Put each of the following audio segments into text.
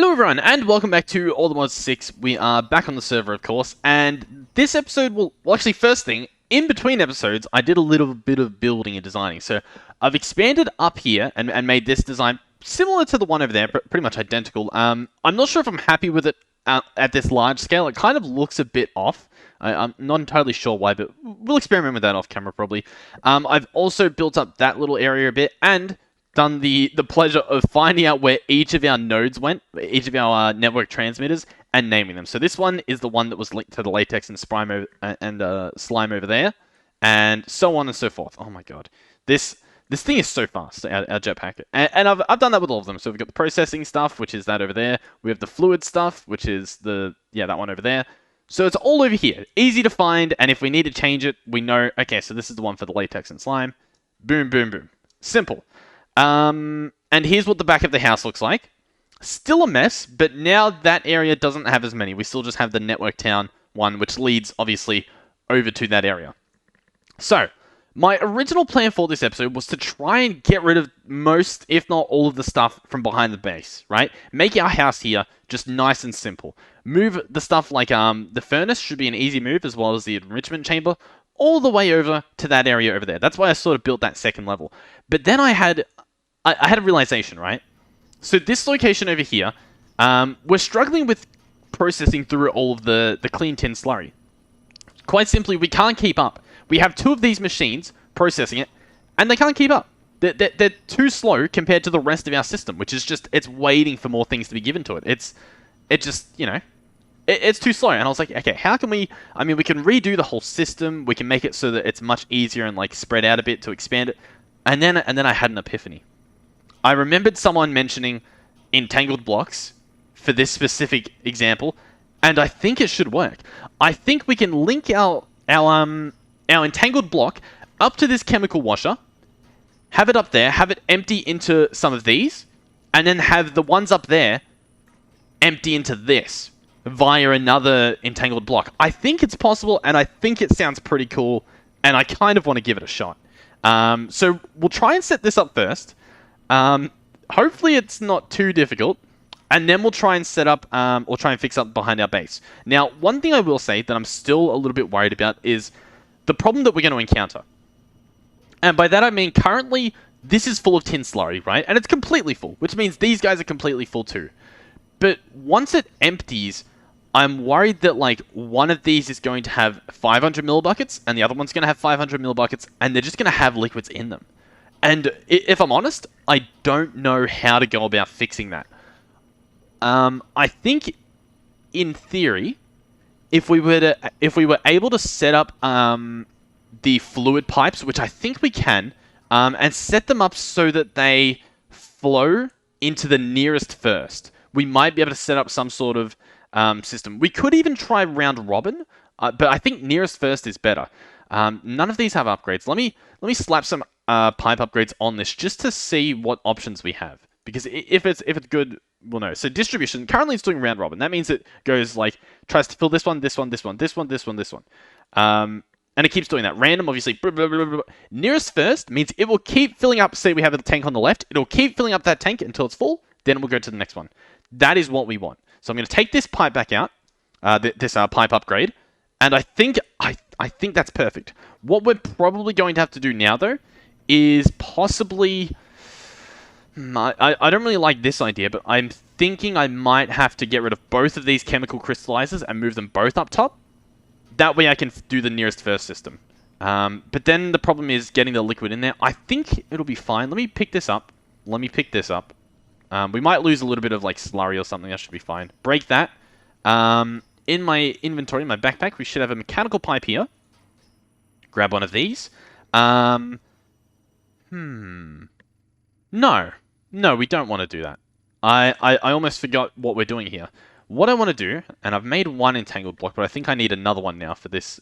Hello everyone, and welcome back to All the Mods 6. We are back on the server, of course, and this episode will... Well, actually, first thing, in between episodes, I did a little bit of building and designing. So, I've expanded up here and made this design similar to the one over there, but pretty much identical. I'm not sure if I'm happy with it at this large scale. It kind of looks a bit off. I'm not entirely sure why, but we'll experiment with that off camera, probably. I've also built up that little area a bit, and done the pleasure of finding out where each of our nodes went, each of our network transmitters, and naming them. So this one is the one that was linked to the latex and slime over there, and so on and so forth. Oh my god, this thing is so fast, our jetpack, and I've done that with all of them. So we've got the processing stuff, which is that over there. We have the fluid stuff, which is that one over there. So it's all over here, easy to find, and if we need to change it, we know. Okay, so this is the one for the latex and slime. Boom, boom, boom. Simple. And here's what the back of the house looks like. Still a mess, but now that area doesn't have as many. We still just have the network town one, which leads, obviously, over to that area. So, my original plan for this episode was to try and get rid of most, if not all of the stuff from behind the base, right? Make our house here just nice and simple. Move the stuff like the furnace should be an easy move, as well as the enrichment chamber, all the way over to that area over there. That's why I sort of built that second level. But then I had a realization, right? So this location over here, we're struggling with processing through all of the clean tin slurry. Quite simply, we can't keep up. We have two of these machines processing it, and they can't keep up. They're too slow compared to the rest of our system, which is just, it's waiting for more things to be given to it. It just, you know, it's too slow. And I was like, okay, how can we... I mean, we can redo the whole system. We can make it so that it's much easier and, like, spread out a bit to expand it. And then I had an epiphany. I remembered someone mentioning entangled blocks for this specific example, and I think it should work. I think we can link our entangled block up to this chemical washer, have it up there, have it empty into some of these, and then have the ones up there empty into this via another entangled block. I think it's possible, and I think it sounds pretty cool, and I kind of want to give it a shot. So we'll try and set this up first. Hopefully it's not too difficult, and then we'll try and set up, or try and fix up behind our base. Now, one thing I will say that I'm still a little bit worried about is the problem that we're going to encounter. And by that I mean, currently, this is full of tin slurry, right? And it's completely full, which means these guys are completely full too. But once it empties, I'm worried that, like, one of these is going to have 500 millibuckets, and the other one's going to have 500 millibuckets, and they're just going to have liquids in them. And if I'm honest, I don't know how to go about fixing that. I think, in theory, if we were able to set up the fluid pipes, which I think we can, and set them up so that they flow into the nearest first, we might be able to set up some sort of system. We could even try round robin, but I think nearest first is better. None of these have upgrades. Let me slap some pipe upgrades on this just to see what options we have. Because if it's good, we'll know. So distribution, currently it's doing round robin. That means it goes like, tries to fill this one, this one, this one, this one, this one, this one. And it keeps doing that. Random, obviously. Blah, blah, blah, blah. Nearest first means it will keep filling up. Say we have a tank on the left. It'll keep filling up that tank until it's full. Then we'll go to the next one. That is what we want. So I'm going to take this pipe back out. This pipe upgrade. And I think that's perfect. What we're probably going to have to do now, though, is possibly... I don't really like this idea, but I'm thinking I might have to get rid of both of these chemical crystallizers and move them both up top. That way I can do the nearest first system. But then the problem is getting the liquid in there. I think it'll be fine. Let me pick this up. We might lose a little bit of like slurry or something. That should be fine. Break that. In my inventory, my backpack, we should have a mechanical pipe here. Grab one of these. No, we don't want to do that. I almost forgot what we're doing here. What I want to do, and I've made one entangled block, but I think I need another one now for this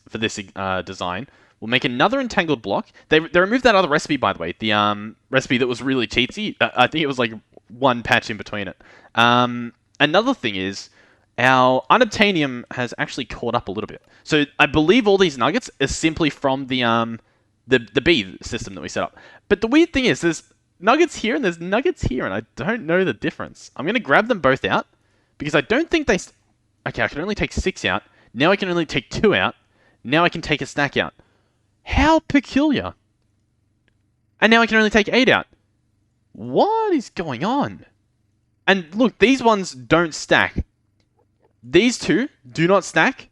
design. We'll make another entangled block. They removed that other recipe, by the way. The recipe that was really cheatsy. I think it was like one patch in between it. Another thing is, our unobtainium has actually caught up a little bit. So I believe all these nuggets are simply from the B system that we set up. But the weird thing is, there's nuggets here and there's nuggets here, and I don't know the difference. I'm going to grab them both out, Because I don't think they... Okay, I can only take 6 out. Now I can only take 2 out. Now I can take a stack out. How peculiar. And now I can only take 8 out. What is going on? And look, these ones don't stack. These two do not stack.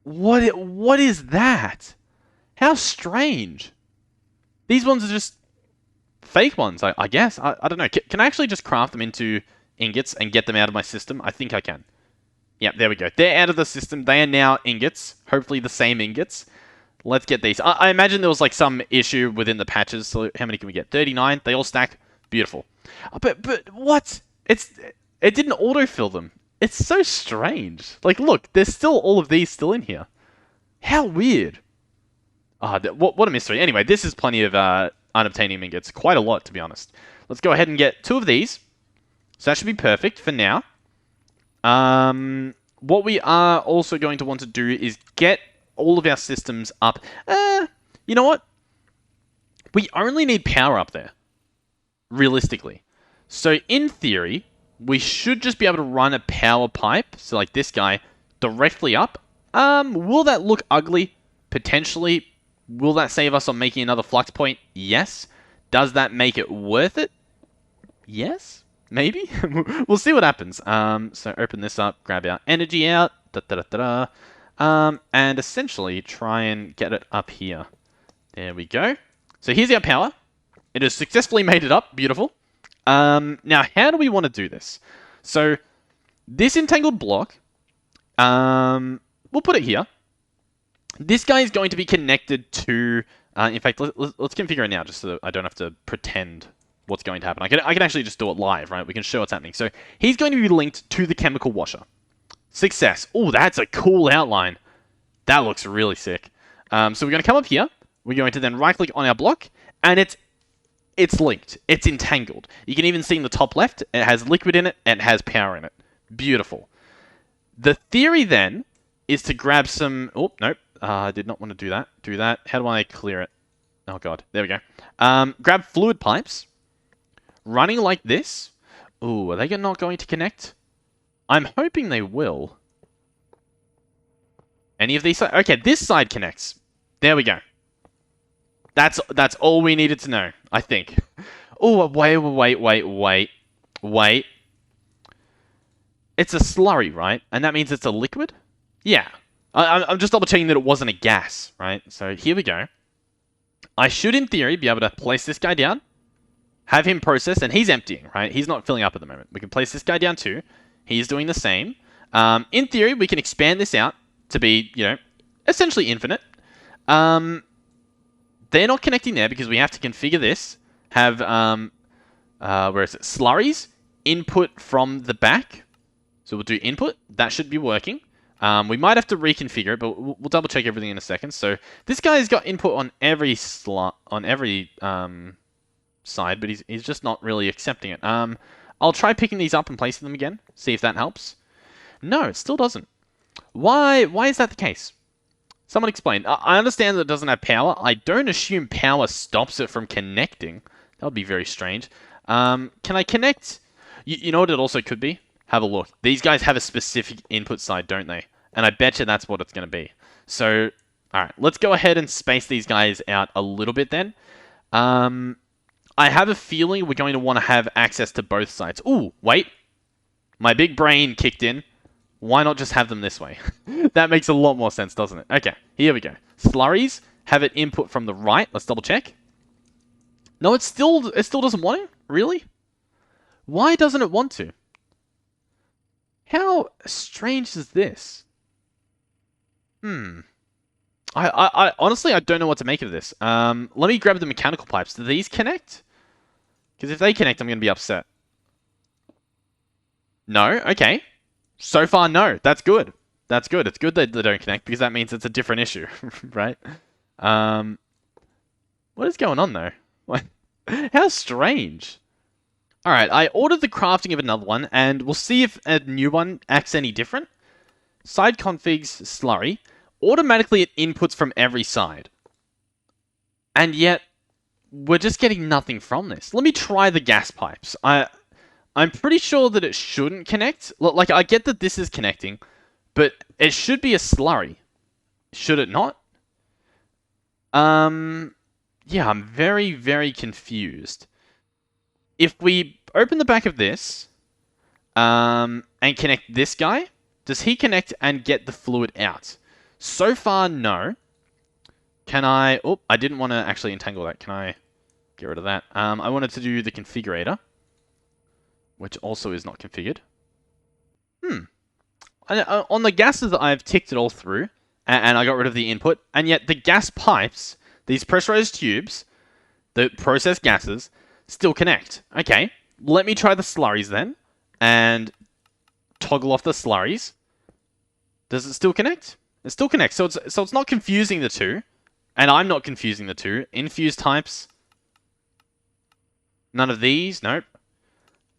What is that? How strange. These ones are just fake ones, I guess. I don't know. Can I actually just craft them into ingots and get them out of my system? I think I can. Yeah, there we go. They're out of the system. They are now ingots. Hopefully the same ingots. Let's get these. I imagine there was like some issue within the patches. So how many can we get? 39. They all stack. Beautiful. But what? It didn't autofill them. It's so strange. Like, look, there's still all of these still in here. How weird. What a mystery. Anyway, this is plenty of unobtainium ingots. Quite a lot, to be honest. Let's go ahead and get 2 of these. So that should be perfect for now. What we are also going to want to do is get all of our systems up. You know what? We only need power up there. Realistically. So in theory, we should just be able to run a power pipe, so like this guy, directly up. Will that look ugly? Potentially. Will that save us on making another flux point? Yes. Does that make it worth it? Yes. Maybe? We'll see what happens. So open this up, grab our energy out, and essentially try and get it up here. There we go. So here's our power. It has successfully made it up. Beautiful. Now, how do we want to do this? So this entangled block, we'll put it here. This guy is going to be connected to... in fact, let's configure it now, just so that I don't have to pretend what's going to happen. I can actually just do it live, right? We can show what's happening. So he's going to be linked to the chemical washer. Success. Oh, that's a cool outline. That looks really sick. So we're going to come up here. We're going to then right-click on our block, and it's linked. It's entangled. You can even see in the top left, it has liquid in it, and it has power in it. Beautiful. The theory then is to grab some... Oh, nope. I did not want to do that. Do that. How do I clear it? Oh, God. There we go. Grab fluid pipes. Running like this. Ooh, are they not going to connect? I'm hoping they will. Any of these sides? Okay, this side connects. There we go. That's all we needed to know, I think. Oh, wait. It's a slurry, right? And that means it's a liquid? Yeah. I'm just double checking that it wasn't a gas, right? So here we go. I should, in theory, be able to place this guy down, have him process, and he's emptying, right? He's not filling up at the moment. We can place this guy down too. He's doing the same. In theory, we can expand this out to be, essentially infinite. They're not connecting there because we have to configure this. Have, where is it? Slurries. Input from the back. So we'll do input. That should be working. We might have to reconfigure it, but we'll double check everything in a second. So this guy's got input on every side, but he's just not really accepting it. I'll try picking these up and placing them again. See if that helps. No, it still doesn't. Why is that the case? Someone explain. I understand that it doesn't have power. I don't assume power stops it from connecting. That would be very strange. Can I connect? You know what it also could be? Have a look. These guys have a specific input side, don't they? And I bet you that's what it's going to be. So, alright. Let's go ahead and space these guys out a little bit then. I have a feeling we're going to want to have access to both sides. Ooh, wait. My big brain kicked in. Why not just have them this way? That makes a lot more sense, doesn't it? Okay, here we go. Slurries have it input from the right. Let's double check. No, it still doesn't want it? Really? Why doesn't it want to? How strange is this? I honestly, I don't know what to make of this. Let me grab the mechanical pipes. Do these connect? Because if they connect, I'm going to be upset. No? Okay. So far, no. That's good. That's good. It's good that they don't connect because that means it's a different issue, right? What is going on, though? What? How strange. Alright, I ordered the crafting of another one, and we'll see if a new one acts any different. Side configs slurry. Automatically it inputs from every side. And yet, we're just getting nothing from this. Let me try the gas pipes. I'm pretty sure that it shouldn't connect. Like, I get that this is connecting, but it should be a slurry. Should it not? Yeah, I'm very, very confused. If we open the back of this, and connect this guy, does he connect and get the fluid out? So far, no. Can I... Oh, I didn't want to actually entangle that. Can I get rid of that? I wanted to do the configurator, which also is not configured. On the gases, I've ticked it all through, and I got rid of the input, and yet the gas pipes, these pressurized tubes, the processed gases, still connect. Okay, let me try the slurries then, and toggle off the slurries. Does it still connect? It still connects, so it's not confusing the two, and I'm not confusing the two. Infused types. None of these, nope.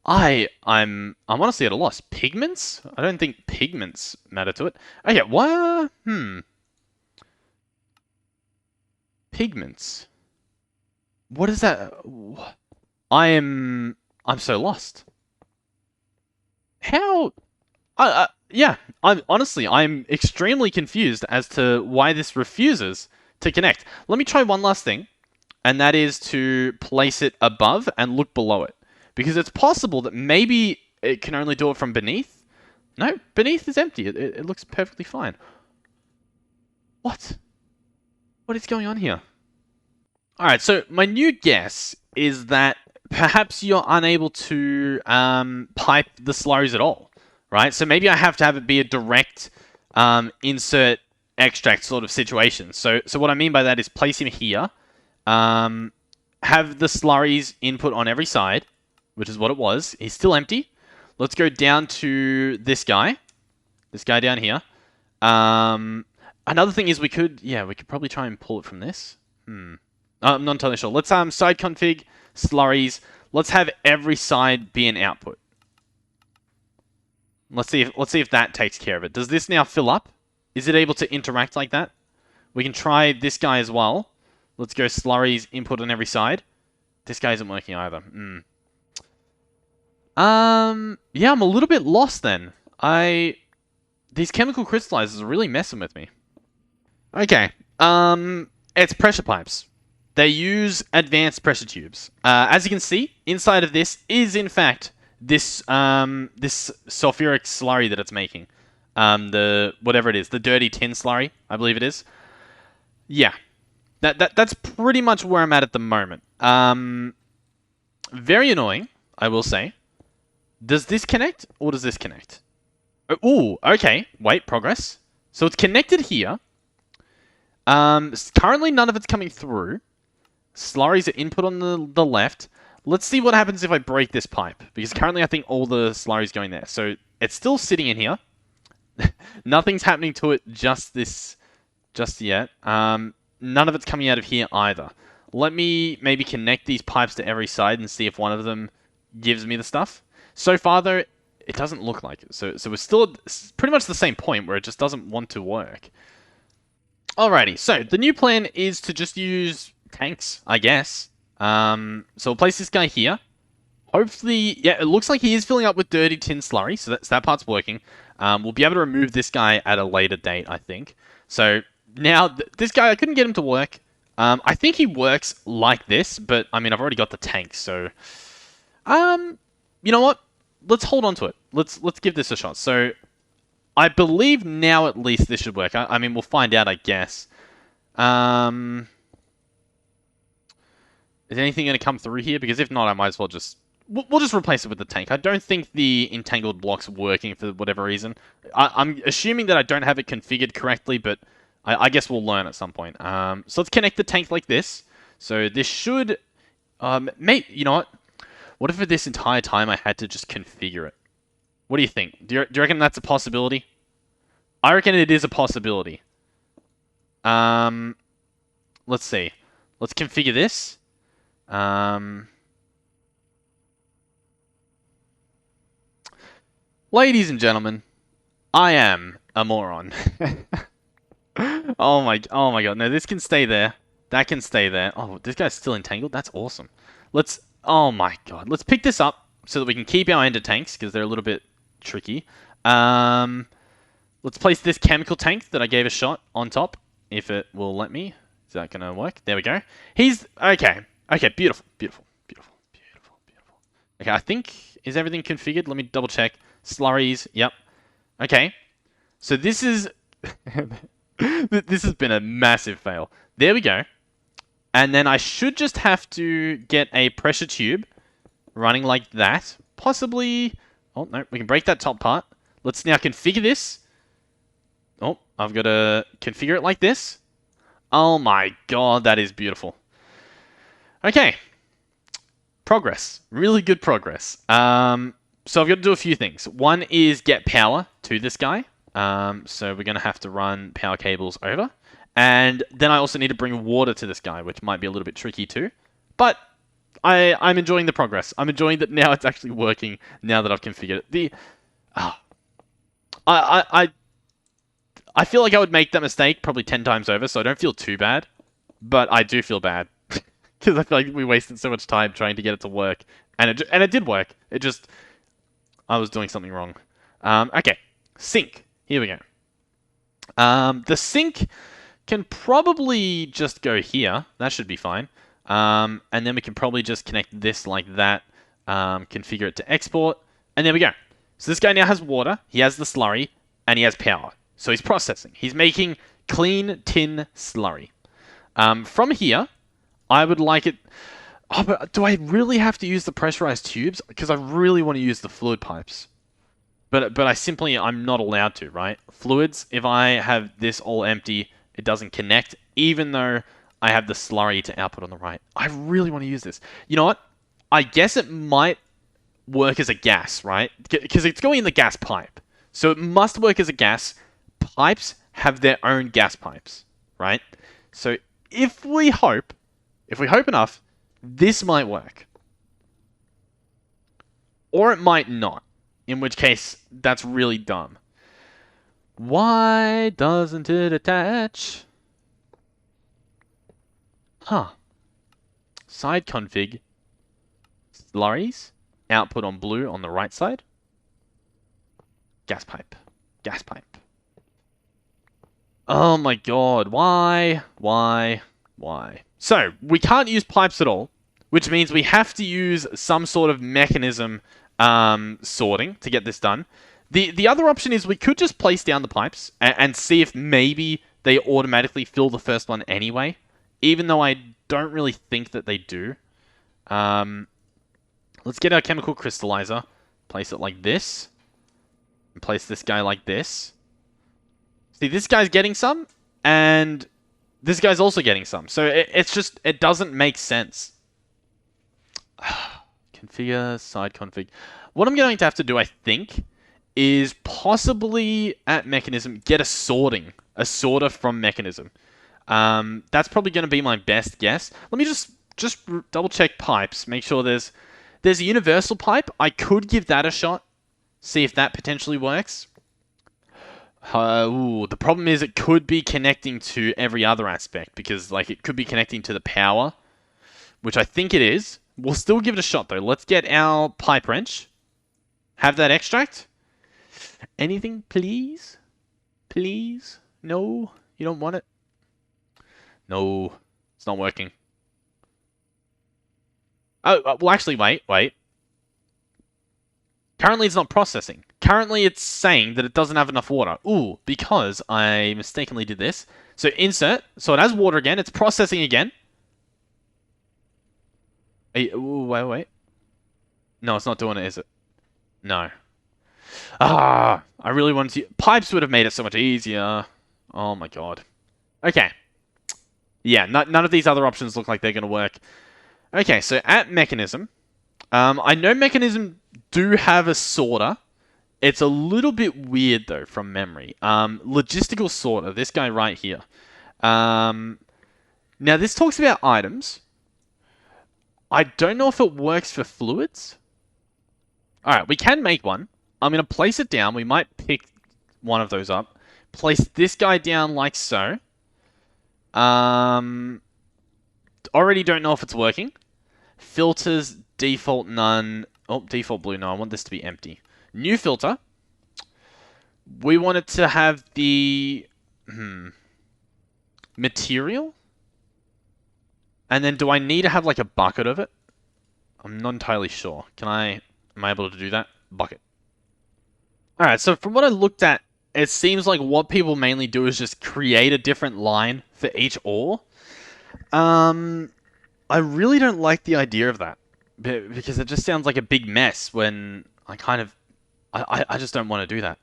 I'm honestly at a loss. Pigments? I don't think pigments matter to it. Okay, what? Pigments. What is that? I'm so lost. How? Yeah. I'm extremely confused as to why this refuses to connect. Let me try one last thing, and that is to place it above and look below it. Because it's possible that maybe it can only do it from beneath. No, beneath is empty. It looks perfectly fine. What? What is going on here? Alright, so my new guess is that perhaps you're unable to pipe the slurries at all. Right? So maybe I have to have it be a direct insert extract sort of situation. So what I mean by that is place him here. Have the slurries input on every side, which is what it was. He's still empty. Let's go down to this guy. This guy down here. Another thing is we could probably try and pull it from this. I'm not entirely sure. Let's side config, slurries. Let's have every side be an output. Let's see if that takes care of it. Does this now fill up? Is it able to interact like that? We can try this guy as well. Let's go slurries, input on every side. This guy isn't working either. Yeah, I'm a little bit lost then. These chemical crystallizers are really messing with me. Okay. It's pressure pipes. They use advanced pressure tubes. As you can see, inside of this is in fact this this sulfuric slurry that it's making. The whatever it is, the dirty tin slurry, I believe it is. Yeah. That's pretty much where I'm at the moment. Very annoying, I will say. Does this connect, or does this connect? Oh, okay. Wait, progress. So it's connected here. Currently none of it's coming through. Slurries are input on the left. Let's see what happens if I break this pipe. Because currently I think all the slurries going there. So it's still sitting in here. Nothing's happening to it just yet. None of it's coming out of here either. Let me maybe connect these pipes to every side and see if one of them gives me the stuff. So far, though, it doesn't look like it. So we're still at pretty much the same point where it just doesn't want to work. Alrighty, so the new plan is to just use tanks, I guess. So we'll place this guy here. Hopefully, yeah, it looks like he is filling up with dirty tin slurry, so that part's working. We'll be able to remove this guy at a later date, I think. So now, this guy, I couldn't get him to work. I think he works like this, but, I mean, I've already got the tank, so... you know what? Let's hold on to it. Let's give this a shot. So, I believe now at least this should work. I mean, we'll find out, I guess. Is anything going to come through here? Because if not, I might as well just... We'll just replace it with the tank. I don't think the entangled block's working for whatever reason. I'm assuming that I don't have it configured correctly, but I guess we'll learn at some point. So let's connect the tank like this. So this should... you know what? What if for this entire time I had to just configure it? What do you think? Do you reckon that's a possibility? I reckon it is a possibility. Let's see. Let's configure this. Ladies and gentlemen, I am a moron. Oh my god, no, this can stay there. That can stay there. Oh, this guy's still entangled? That's awesome. Let's... Oh my god. Let's pick this up so that we can keep our ender tanks, because they're a little bit tricky. Let's place this chemical tank that I gave a shot on top, if it will let me. Is that going to work? There we go. He's... Okay. Okay, beautiful. Beautiful. Beautiful. Beautiful. Beautiful. Okay, I think... Is everything configured? Let me double check. Slurries. Yep. Okay. So this is... This has been a massive fail. There we go. And then I should just have to get a pressure tube running like that. Possibly... Oh, no. We can break that top part. Let's now configure this. Oh, I've got to configure it like this. Oh my god, that is beautiful. Okay. Progress. Really good progress. So I've got to do a few things. One is get power to this guy. So we're going to have to run power cables over. And then I also need to bring water to this guy, which might be a little bit tricky too. But I'm enjoying the progress. I'm enjoying that now it's actually working now that I've configured it. I feel like I would make that mistake probably 10 times over, so I don't feel too bad. But I do feel bad. Because I feel like we wasted so much time trying to get it to work. And it did work. It just... I was doing something wrong. Okay. Sink. Here we go. The sink can probably just go here. That should be fine. And then we can probably just connect this like that. Configure it to export. And there we go. So this guy now has water. He has the slurry. And he has power. So he's processing. He's making clean tin slurry. From here, I would like it... Oh, but do I really have to use the pressurized tubes? Because I really want to use the fluid pipes. But I'm not allowed to, right? Fluids, if I have this all empty, it doesn't connect, even though I have the slurry to output on the right. I really want to use this. You know what? I guess it might work as a gas, right? Because it's going in the gas pipe. So it must work as a gas. Pipes have their own gas pipes, right? So if we hope enough, this might work. Or it might not. In which case, that's really dumb. Why doesn't it attach? Huh. Side config. Slurries. Output on blue on the right side. Gas pipe. Gas pipe. Oh my god. Why? Why? Why? So, we can't use pipes at all. Which means we have to use some sort of mechanism sorting to get this done. The other option is we could just place down the pipes and see if maybe they automatically fill the first one anyway. Even though I don't really think that they do. Let's get our chemical crystallizer. Place it like this. And place this guy like this. See, this guy's getting some. And this guy's also getting some. So it doesn't make sense. Configure, side config. What I'm going to have to do, I think, is possibly at Mechanism get a sorter from Mechanism. That's probably going to be my best guess. Let me just double check pipes. Make sure there's a universal pipe. I could give that a shot. See if that potentially works. The problem is it could be connecting to every other aspect because like it could be connecting to the power, which I think it is. We'll still give it a shot, though. Let's get our pipe wrench. Have that extract. Anything, please? Please? No? You don't want it? No. It's not working. Oh, well, actually, wait. Currently, it's not processing. Currently, it's saying that it doesn't have enough water. Ooh, because I mistakenly did this. So, insert. So, it has water again. It's processing again. Ooh, wait. No, it's not doing it, is it? No. I really wanted to... Pipes would have made it so much easier. Oh my god. Okay. Yeah, none of these other options look like they're going to work. Okay, so at Mechanism... I know Mechanism do have a sorter. It's a little bit weird, though, from memory. Logistical sorter, this guy right here. Now, this talks about items. I don't know if it works for fluids. Alright, we can make one. I'm going to place it down. We might pick one of those up. Place this guy down like so. Already don't know if it's working. Filters, default none. Oh, default blue. No, I want this to be empty. New filter. We want it to have the material. And then do I need to have like a bucket of it? I'm not entirely sure. Am I able to do that? Bucket. Alright, so from what I looked at, it seems like what people mainly do is just create a different line for each ore. I really don't like the idea of that. Because it just sounds like a big mess when I just don't want to do that.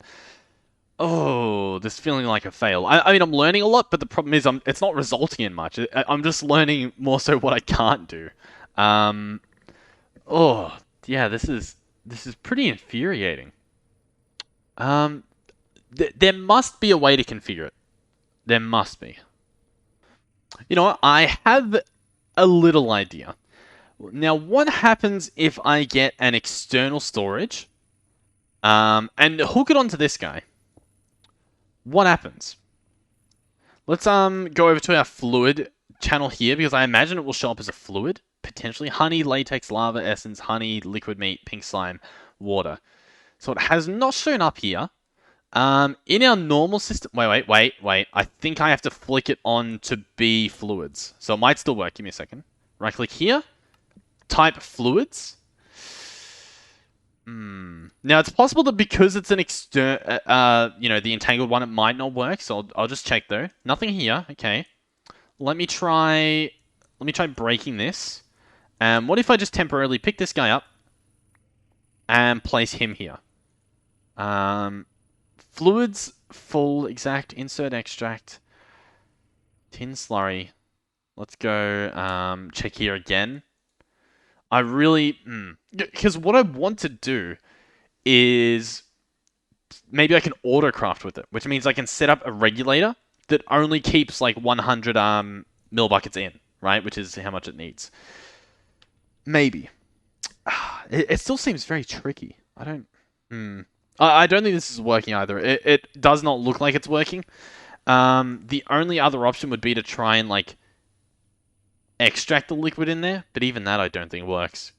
Oh, this feeling like a fail. I mean, I'm learning a lot, but the problem is it's not resulting in much. I'm just learning more so what I can't do. Oh, yeah, this is pretty infuriating. There must be a way to configure it. There must be. You know what? I have a little idea. Now, what happens if I get an external storage, and hook it onto this guy? What happens? Let's go over to our fluid channel here, because I imagine it will show up as a fluid. Potentially honey, latex, lava, essence, honey, liquid meat, pink slime, water. So it has not shown up here. In our normal system... Wait. I think I have to flick it on to be fluids. So it might still work. Give me a second. Right click here. Type fluids. Now it's possible that because it's an the entangled one, it might not work. So I'll just check though. Nothing here. Okay. Let me try breaking this. What if I just temporarily pick this guy up and place him here? Fluids, full, exact, insert, extract, tin slurry. Let's go check here again. I really... Because what I want to do is... Maybe I can autocraft with it, which means I can set up a regulator that only keeps like 100 mil buckets in, right? Which is how much it needs. Maybe. It still seems very tricky. I don't think this is working either. It does not look like it's working. The only other option would be to try and like extract the liquid in there, but even that I don't think works.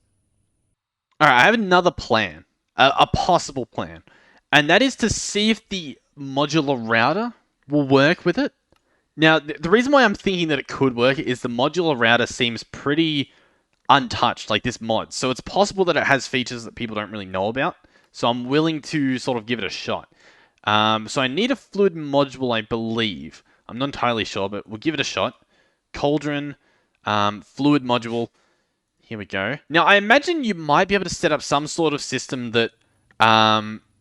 Alright, I have another plan. A possible plan. And that is to see if the modular router will work with it. Now, the reason why I'm thinking that it could work is the modular router seems pretty untouched, like this mod. So it's possible that it has features that people don't really know about. So I'm willing to sort of give it a shot. So I need a fluid module, I believe. I'm not entirely sure, but we'll give it a shot. Cauldron, fluid module. Here we go. Now, I imagine you might be able to set up some sort of system that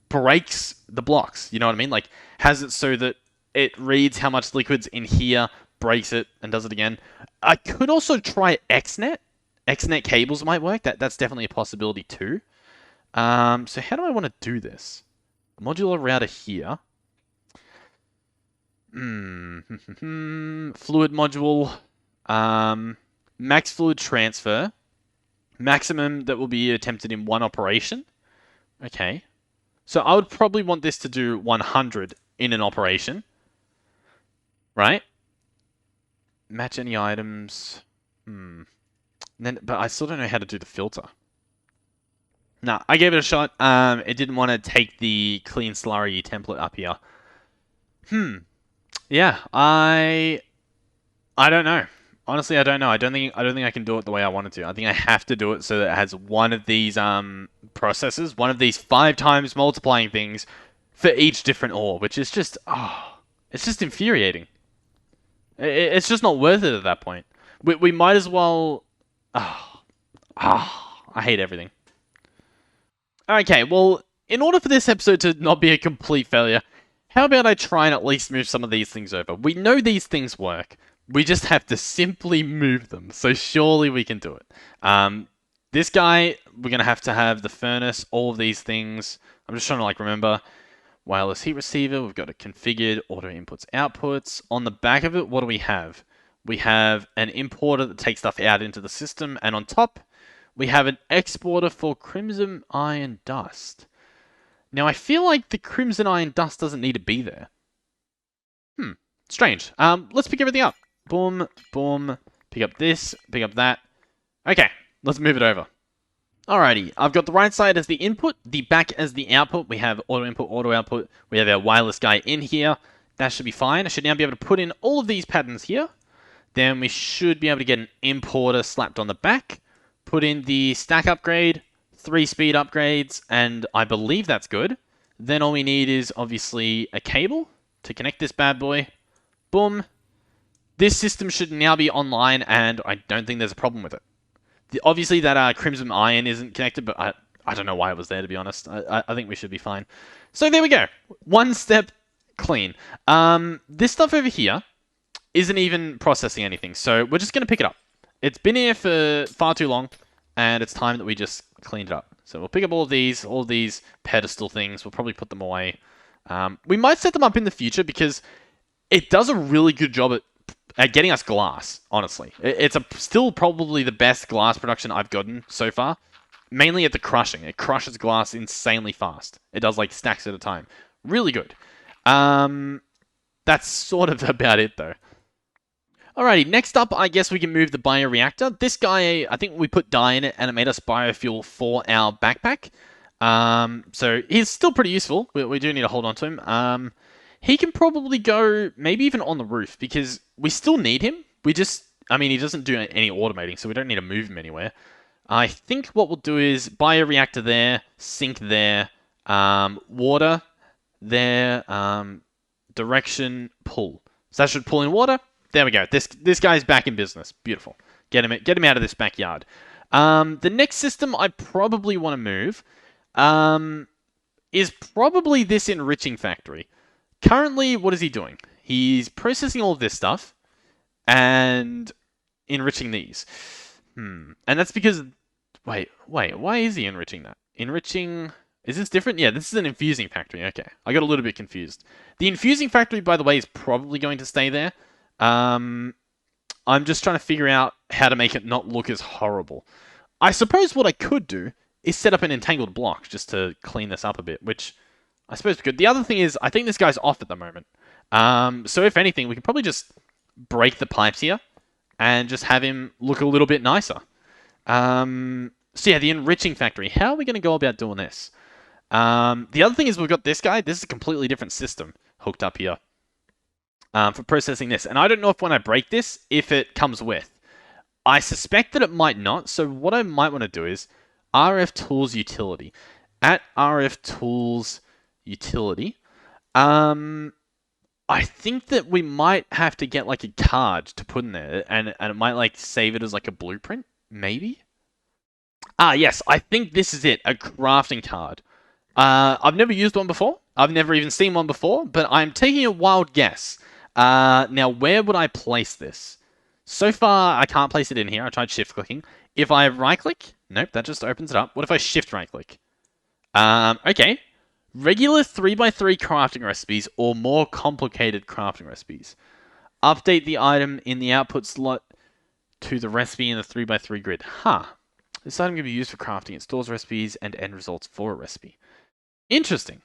breaks the blocks. You know what I mean? Like, has it so that it reads how much liquid's in here, breaks it, and does it again. I could also try XNet. XNet cables might work. That's definitely a possibility too. So how do I want to do this? Modular router here. Fluid module. Max fluid transfer. Maximum that will be attempted in one operation. Okay. So I would probably want this to do 100 in an operation. Right? Match any items. But I still don't know how to do the filter. Nah, I gave it a shot. It didn't want to take the clean slurry template up here. Yeah, I don't know. Honestly, I don't know. I don't think I can do it the way I wanted to. I think I have to do it so that it has one of these processes, one of these 5 times multiplying things for each different ore, which is just it's just infuriating. It's just not worth it at that point. We might as well. I hate everything. Okay, well, in order for this episode to not be a complete failure, how about I try and at least move some of these things over? We know these things work. We just have to simply move them. So surely we can do it. This guy, we're going to have the furnace, all of these things. I'm just trying to remember. Wireless heat receiver, we've got it configured, auto inputs, outputs. On the back of it, what do we have? We have an importer that takes stuff out into the system, and on top, we have an exporter for crimson iron dust. Now, I feel like the crimson iron dust doesn't need to be there. Strange. Let's pick everything up. Boom, boom, Pick up this, pick up that. Okay, let's move it over. Alrighty, I've got the right side as the input, the back as the output. We have auto input, auto output. We have our wireless guy in here. That should be fine. I should now be able to put in all of these patterns here. Then we should be able to get an importer slapped on the back. Put in the stack upgrade, 3 speed upgrades, and I believe that's good. Then all we need is obviously a cable to connect this bad boy. Boom. This system should now be online, and I don't think there's a problem with it. Obviously, that Crimson Iron isn't connected, but I don't know why it was there, to be honest. I think we should be fine. So there we go. One step clean. This stuff over here isn't even processing anything, so we're just going to pick it up. It's been here for far too long, and it's time that we just cleaned it up. So we'll pick up all of these pedestal things. We'll probably put them away. We might set them up in the future, because it does a really good job at getting us glass, honestly. It's still probably the best glass production I've gotten so far. Mainly at the crushing. It crushes glass insanely fast. It does like stacks at a time. Really good. That's sort of about it though. Alrighty, next up I guess we can move the bioreactor. This guy, I think we put dye in it and it made us biofuel for our backpack. So he's still pretty useful. We do need to hold on to him. He can probably go maybe even on the roof because we still need him. He doesn't do any automating, so we don't need to move him anywhere. I think what we'll do is bioreactor there, sink there, water there, direction, pull. So that should pull in water. There we go. This guy's back in business. Beautiful. Get him out of this backyard. The next system I probably want to move is probably this enriching factory. Currently, what is he doing? He's processing all of this stuff and enriching these. And that's because... Wait, why is he enriching that? Enriching... Is this different? Yeah, this is an infusing factory. Okay, I got a little bit confused. The infusing factory, by the way, is probably going to stay there. I'm just trying to figure out how to make it not look as horrible. I suppose what I could do is set up an entangled block just to clean this up a bit, which... I suppose we could. The other thing is, I think this guy's off at the moment. So if anything, we can probably just break the pipes here and just have him look a little bit nicer. So yeah, the enriching factory. How are we going to go about doing this? The other thing is we've got this guy. This is a completely different system hooked up here for processing this. And I don't know if when I break this, if it comes with. I suspect that it might not. So what I might want to do is RF Tools Utility. At RF Tools Utility. I think that we might have to get like a card to put in there, and it might like save it as like a blueprint, maybe. Yes, I think this is it, a crafting card. I've never used one before. I've never even seen one before, but I'm taking a wild guess. Now, where would I place this? So far, I can't place it in here. I tried shift clicking. If I right click, nope, that just opens it up. What if I shift right click? Okay. Regular 3x3 crafting recipes or more complicated crafting recipes. Update the item in the output slot to the recipe in the 3x3 grid. This item can be used for crafting. It stores recipes and end results for a recipe. Interesting.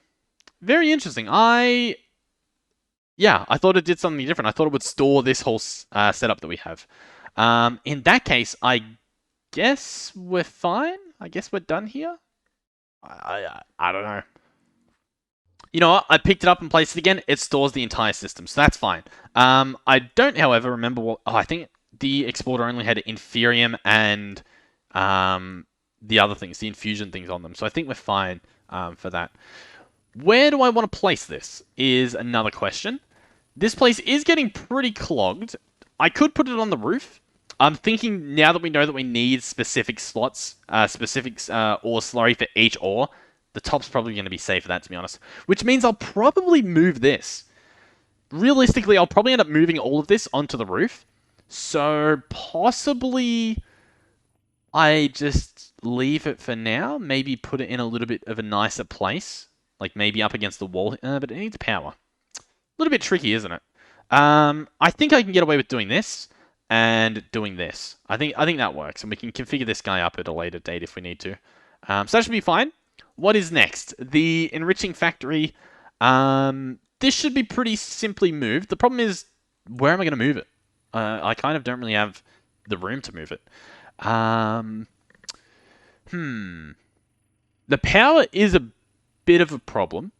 Very interesting. I thought it did something different. I thought it would store this whole setup that we have. In that case, I guess we're fine. I guess we're done here. I don't know. You know what? I picked it up and placed it again. It stores the entire system, so that's fine. I don't, however, remember what... I think the exporter only had Inferium and the other things, the infusion things on them. So I think we're fine for that. Where do I want to place this is another question. This place is getting pretty clogged. I could put it on the roof. I'm thinking now that we know that we need specific slots, ore slurry for each ore, the top's probably going to be safe for that, to be honest. Which means I'll probably move this. Realistically, I'll probably end up moving all of this onto the roof. So, possibly, I just leave it for now. Maybe put it in a little bit of a nicer place. Like, maybe up against the wall. But it needs power. A little bit tricky, isn't it? I think I can get away with doing this and doing this. I think that works. And we can configure this guy up at a later date if we need to. So that should be fine. What is next? The enriching factory. This should be pretty simply moved. The problem is, where am I going to move it? I kind of don't really have the room to move it. Um, The power is a bit of a problem.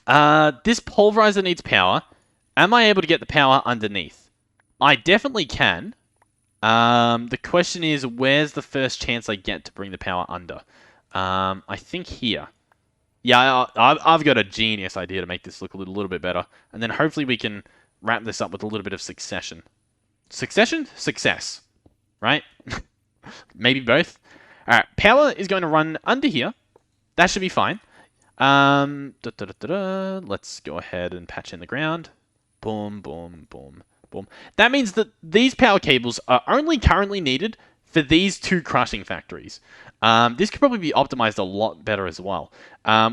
This pulverizer needs power. Am I able to get the power underneath? I definitely can. The question is, where's the first chance I get to bring the power under? I think here. Yeah, I've got a genius idea to make this look a little bit better. And then hopefully we can wrap this up with a little bit of succession. Succession? Success. Right? Maybe both. Alright, power is going to run under here. That should be fine. Let's go ahead and patch in the ground. Boom, boom, boom, boom. That means that these power cables are only currently needed for these two crushing factories. This could probably be optimized a lot better as well.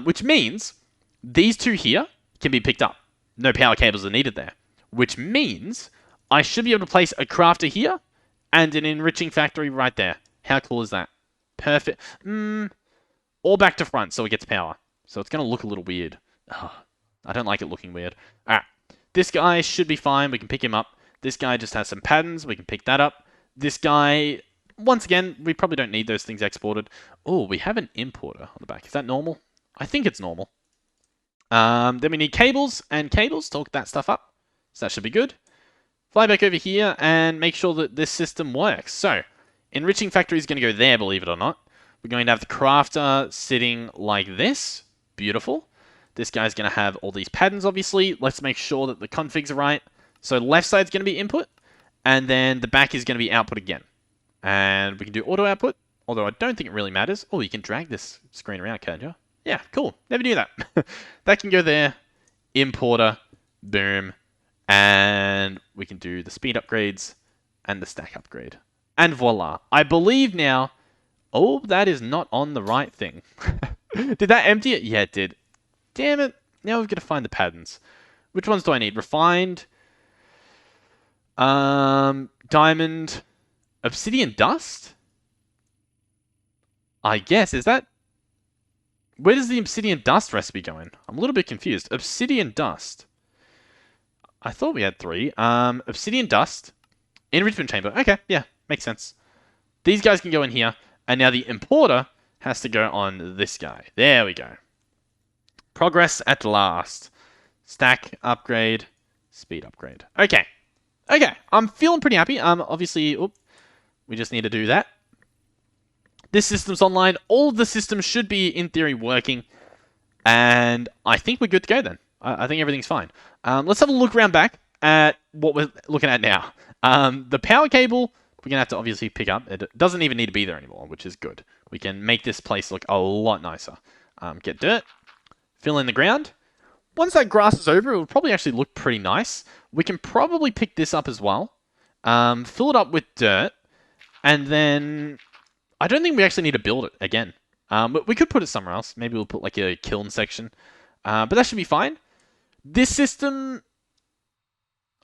Which means these two here can be picked up. No power cables are needed there. Which means I should be able to place a crafter here and an enriching factory right there. How cool is that? Perfect. All back to front so it gets power. So it's going to look a little weird. Oh, I don't like it looking weird. Alright. This guy should be fine. We can pick him up. This guy just has some patterns. We can pick that up. This guy, once again, we probably don't need those things exported. Oh, we have an importer on the back. Is that normal? I think it's normal. Then we need cables and cables to hook that stuff up. So that should be good. Fly back over here and make sure that this system works. So, enriching factory is going to go there, believe it or not. We're going to have the crafter sitting like this. Beautiful. This guy's going to have all these patterns, obviously. Let's make sure that the configs are right. So left side's going to be input, and then the back is going to be output again. And we can do auto output, although I don't think it really matters. Oh, you can drag this screen around, can't you? Yeah, cool. Never knew that. That can go there. Importer. Boom. And we can do the speed upgrades and the stack upgrade. And voila. I believe now... Oh, that is not on the right thing. Did that empty it? Yeah, it did. Damn it. Now we've got to find the patterns. Which ones do I need? Refined. Diamond. Obsidian dust? I guess. Is that... Where does the obsidian dust recipe go in? I'm a little bit confused. Obsidian dust. I thought we had 3. Obsidian dust. Enrichment chamber. Okay, yeah. Makes sense. These guys can go in here. And now the importer has to go on this guy. There we go. Progress at last. Stack upgrade. Speed upgrade. Okay. Okay. I'm feeling pretty happy. Obviously, we just need to do that. This system's online. All of the systems should be, in theory, working. And I think we're good to go then. I think everything's fine. Let's have a look around back at what we're looking at now. The power cable... We're going to have to obviously pick up. It doesn't even need to be there anymore, which is good. We can make this place look a lot nicer. Get dirt. Fill in the ground. Once that grass is over, it will probably actually look pretty nice. We can probably pick this up as well. Fill it up with dirt. And then... I don't think we actually need to build it again. But we could put it somewhere else. Maybe we'll put like a kiln section. But that should be fine. This system...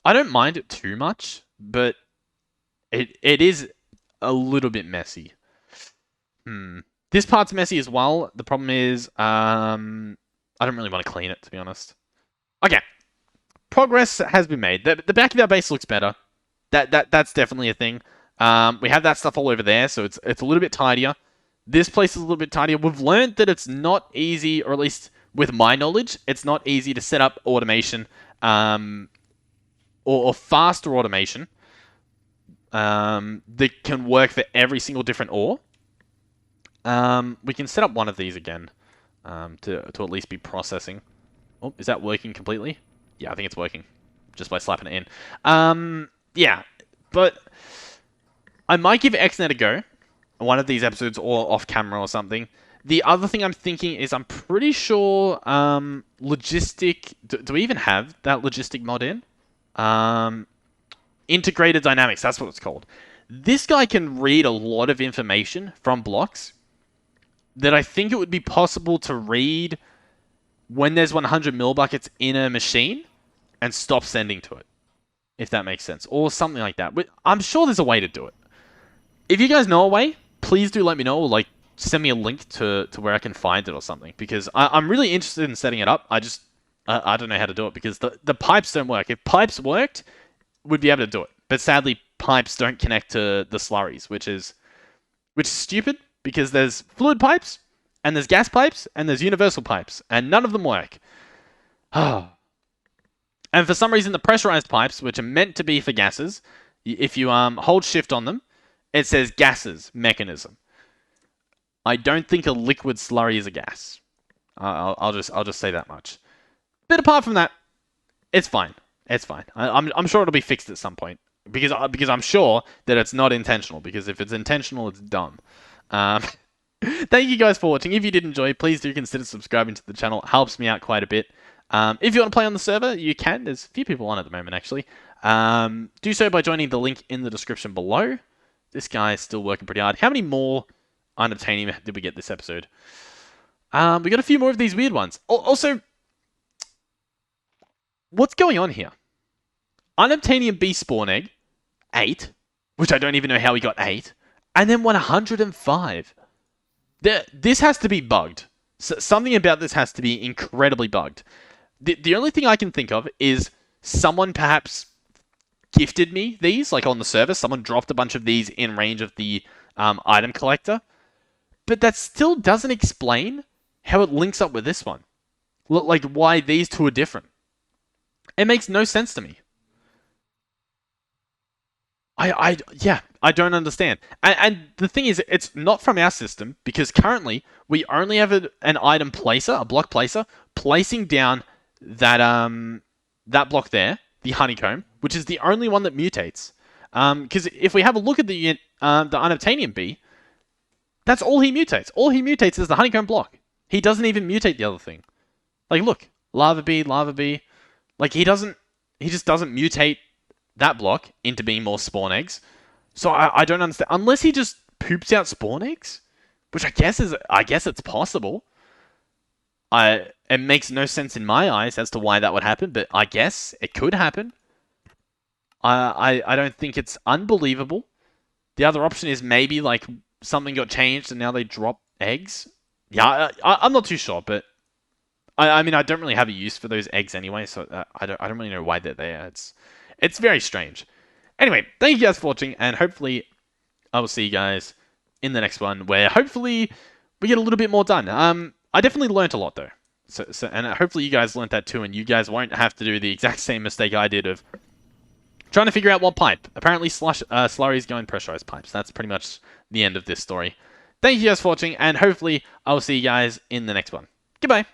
I don't mind it too much, but... It is a little bit messy. This part's messy as well. The problem is, I don't really want to clean it, to be honest. Okay. Progress has been made. The back of our base looks better. That's definitely a thing. We have that stuff all over there, so it's a little bit tidier. This place is a little bit tidier. We've learned that it's not easy, or at least with my knowledge, it's not easy to set up automation, or faster automation. That can work for every single different ore. We can set up one of these again to at least be processing. Oh, is that working completely? Yeah, I think it's working just by slapping it in. Yeah, but I might give XNet a go. One of these episodes or off camera or something. The other thing I'm thinking is I'm pretty sure logistic... Do we even have that logistic mod in? Integrated Dynamics, that's what it's called. This guy can read a lot of information from blocks that I think it would be possible to read when there's 100 millibuckets in a machine and stop sending to it, if that makes sense, or something like that. But I'm sure there's a way to do it. If you guys know a way, please do let me know, or like send me a link to where I can find it or something, because I'm really interested in setting it up. I don't know how to do it because the pipes don't work. If pipes worked, we'd be able to do it. But sadly, pipes don't connect to the slurries, which is stupid because there's fluid pipes and there's gas pipes and there's universal pipes and none of them work. And for some reason, the pressurized pipes, which are meant to be for gases, if you hold shift on them, it says gases mechanism. I don't think a liquid slurry is a gas. I'll just say that much. But apart from that, it's fine. It's fine. I'm sure it'll be fixed at some point because I'm sure that it's not intentional. Because if it's intentional, it's dumb. Thank you guys for watching. If you did enjoy, please do consider subscribing to the channel. It helps me out quite a bit. If you want to play on the server, you can. There's a few people on at the moment, actually. Do so by joining the link in the description below. This guy is still working pretty hard. How many more unobtainium did we get this episode? We got a few more of these weird ones. Also, what's going on here? Unobtainium B spawn egg, 8, which I don't even know how he got 8, and then 105. This has to be bugged. Something about this has to be incredibly bugged. The only thing I can think of is someone perhaps gifted me these, like on the server. Someone dropped a bunch of these in range of the item collector. But that still doesn't explain how it links up with this one. Like, why these two are different. It makes no sense to me. Yeah, I don't understand. And the thing is, it's not from our system, because currently, we only have an item placer, a block placer, placing down that block there, the honeycomb, which is the only one that mutates. Because if we have a look at the unobtainium bee, that's all he mutates. All he mutates is the honeycomb block. He doesn't even mutate the other thing. Like, look, lava bee. Like, he just doesn't mutate that block into being more spawn eggs. So I don't understand. Unless he just poops out spawn eggs, which I guess it's possible. It makes no sense in my eyes as to why that would happen, but I guess it could happen. I don't think it's unbelievable. The other option is maybe like something got changed and now they drop eggs. Yeah, I'm not too sure, but I mean I don't really have a use for those eggs anyway, so I don't really know why they're there. It's very strange. Anyway, thank you guys for watching, and hopefully I will see you guys in the next one, where hopefully we get a little bit more done. I definitely learnt a lot though, and hopefully you guys learnt that too, and you guys won't have to do the exact same mistake I did of trying to figure out what pipe. Apparently slurries go in pressurized pipes. That's pretty much the end of this story. Thank you guys for watching, and hopefully I will see you guys in the next one. Goodbye.